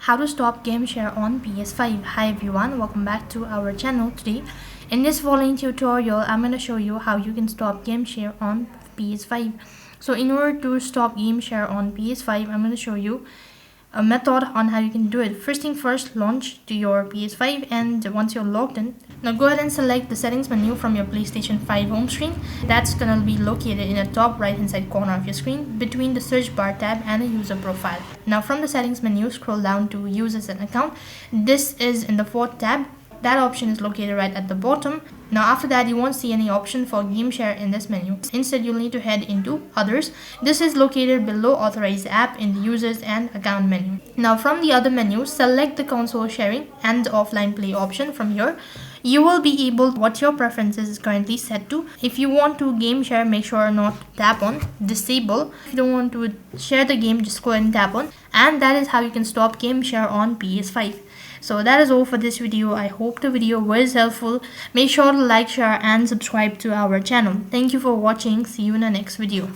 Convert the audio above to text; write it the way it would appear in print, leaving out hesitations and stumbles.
How to stop game share on PS5. Hi everyone, welcome back to our channel. Today in this following tutorial I'm going to show you how you can stop game share on PS5. So in order to stop game share on PS5, I'm going to show you a method on how you can do it. First thing first, launch to your PS5, and once you're logged in, now go ahead and select the settings menu from your PlayStation 5 home screen. That's gonna be located in the top right hand side corner of your screen between the search bar tab and the user profile. Now from the settings menu, scroll down to users and account. This is in the fourth tab. That option is located right at the bottom. Now after that, you won't see any option for game share in this menu. Instead, you'll need to head into others. This is located below authorized app in the users and account menu. Now from the other menu, select the console sharing and the offline play option from here. You will be able what your preferences is currently set to. If you want to game share, make sure not tap on disable. If you don't want to share the game, just go ahead and tap on. And that is how you can stop game share on PS5. So that is all for this video. I hope the video was helpful. Make sure to like, share and subscribe to our channel. Thank you for watching. See you in the next video.